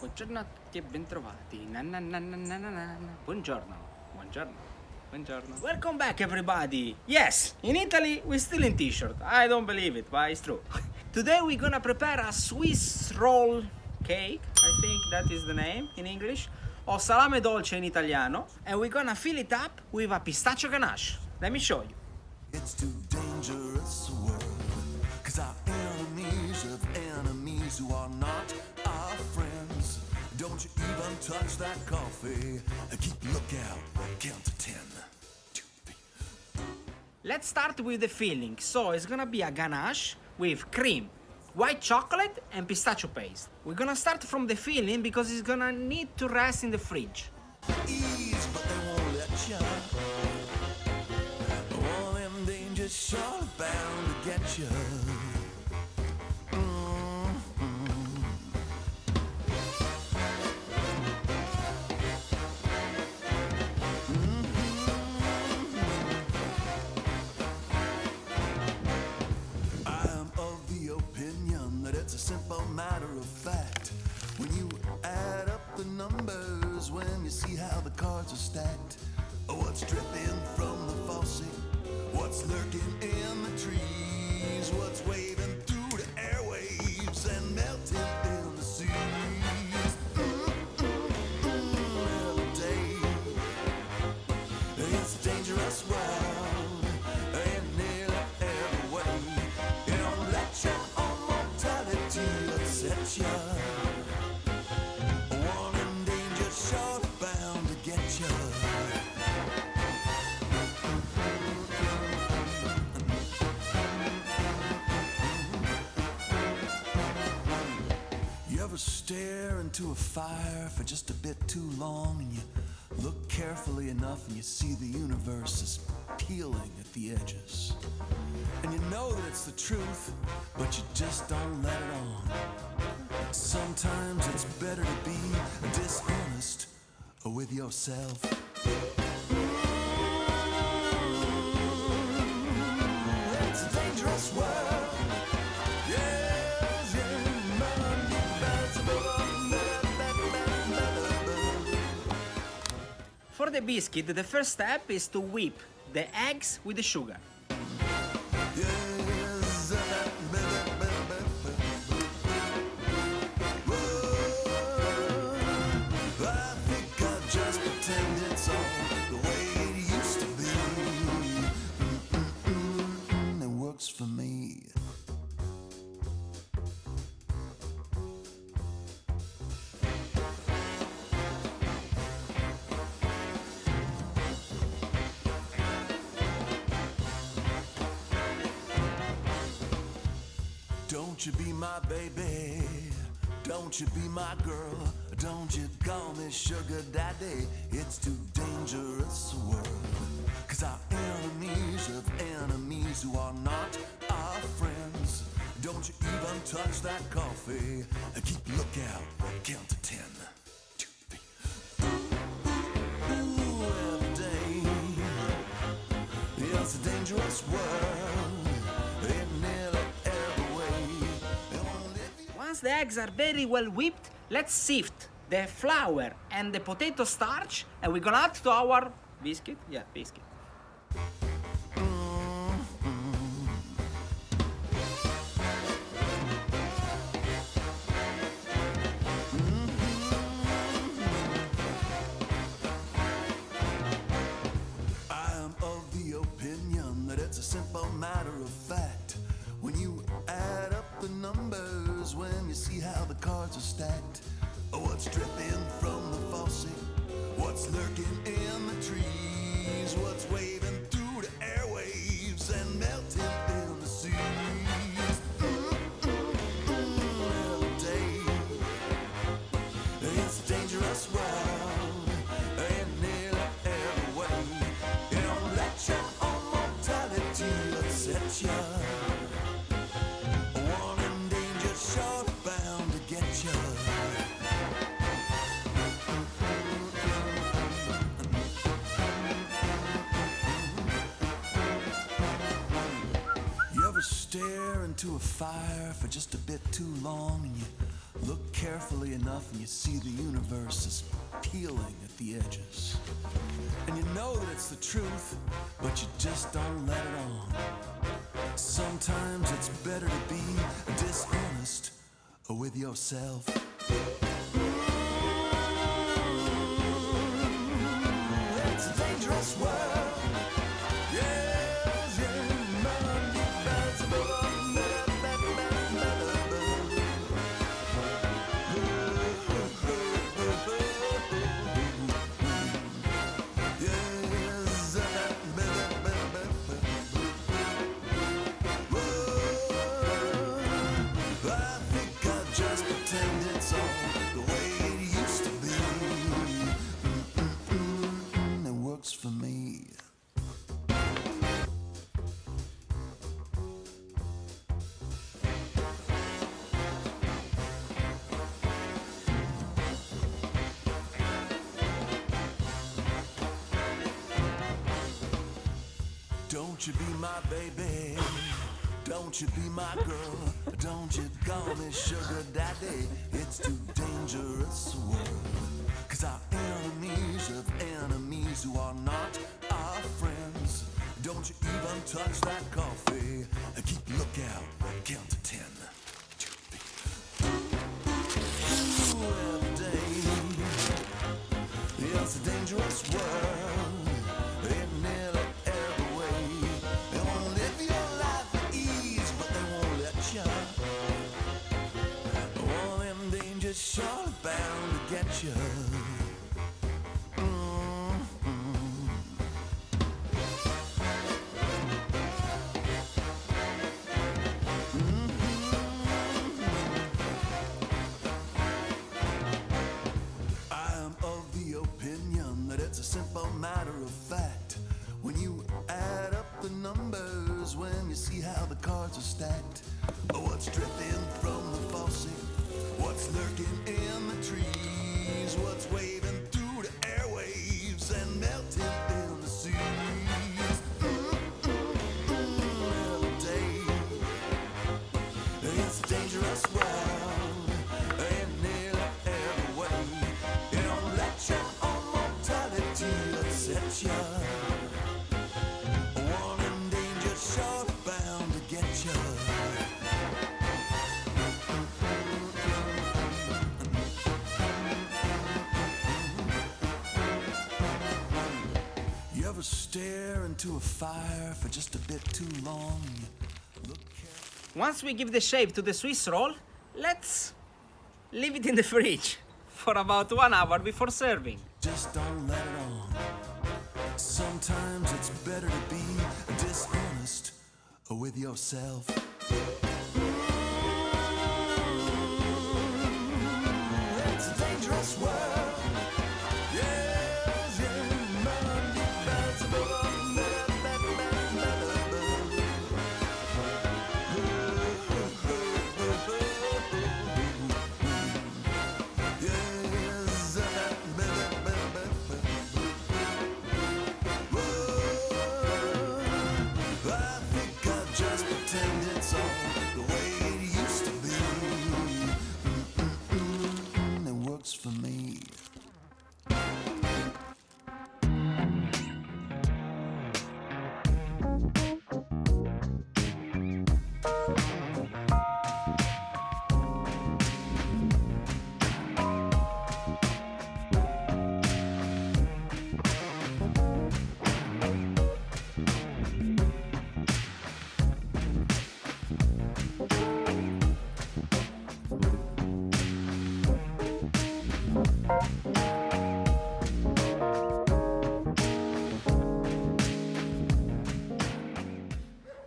Buongiorno a tutti e bentrovati. Buongiorno. Buongiorno. Welcome back, everybody. Yes, in Italy we're still in t-shirt. I don't believe it, but it's true. Today we're gonna prepare a Swiss roll cake. I think that is the name in English. Or salame dolce in italiano. And we're gonna fill it up with a pistachio ganache. Let me show you. It's too dangerous a world, 'cause our enemies of enemies who are not our friends. Don't you even touch that coffee, and keep lookout, count to 10. 2, 3. Let's start with the filling. So it's gonna be a ganache with cream, white chocolate and pistachio paste. We're gonna start from the filling because it's gonna need to rest in the fridge. Ease, but they won't let you. All them dangers sure bound to get you. It's a simple matter of fact. When you add up the numbers, when you see how the cards are stacked, what's dripping from the faucet, what's lurking in the trees, what's waving through the airwaves and melting in the seas. Every day, it's a dangerous world, and nearly every way. You don't let your upset ya. Warning, danger, sure bound to get ya. You ever stare into a fire for just a bit too long, and you look carefully enough and you see the universe is peeling at the edges? And you know that it's the truth, but you just don't let it on. Sometimes it's better to be dishonest with yourself. It's a dangerous world. Yes, For the biscuit, the first step is to whip the eggs with the sugar. For me. Don't you be my baby, don't you be my girl, don't you call me sugar daddy. It's too dangerous a world, 'cause our enemies of enemies who are not our friends. Don't you even touch that coffee, and keep lookout, count to 10. 2, 3. Ooh, every day, it's a dangerous world, in nearly every way. Once the eggs are very well whipped, let's sift the flour and the potato starch, and we're gonna add to our biscuit. Yeah, biscuit. It's a simple matter of fact. When you add up the numbers, when you see how the cards are stacked, what's dripping from the faucet, what's lurking in the trees, what's waving through the airwaves and melting in the seas. Every day, it's a dangerous world, and nearly every way. You don't let your upset ya. Warning, danger, sure bound to get ya. You ever stare into a fire for just a bit too long, and you Look carefully enough and you see the universe is peeling at the edges. And you know that it's the truth, but you just don't let it on. Sometimes it's better to be dishonest with yourself. It's a dangerous world. Yes, yeah, I think I'll just pretend it's all the way it used to be. It works for me. Don't you be my baby, don't you be my girl, don't you call me sugar daddy, it's too dangerous a world. 'Cause our enemies of enemies who are not our friends. Don't you even touch that coffee, keep lookout, count to 10. Every day, it's a dangerous world, in nearly every way. They won't live your life at ease, but they won't let you. All them dangers sure bound to get you. I am of the opinion that it's a simple matter of fact. When you add up the numbers, when you see how the cards are stacked, what's dripping from the faucet, what's lurking in the trees, what's waving through the airwaves and melting in the seas. Every day, it's a dangerous world, in nearly every way. You don't let your own mortality upset you. Warning, danger sure bound to get you. You ever stare into a fire for just a bit too long? Look carefully. Once we give the shape to the Swiss roll, let's leave it in the fridge for about 1 hour before serving. Just don't let it on. Sometimes it's better to be dishonest with yourself. It's a dangerous world. Yes, yeah, I think I'll just pretend it's all the way it used to be. It works for me.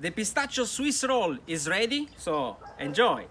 The pistachio Swiss roll is ready, so enjoy!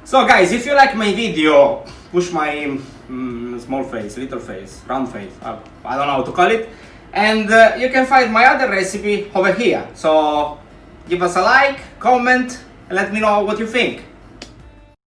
So guys, if you like my video, push my small face, little face, round face, I don't know how to call it. And you can find my other recipe over here. So give us a like, comment, and let me know what you think.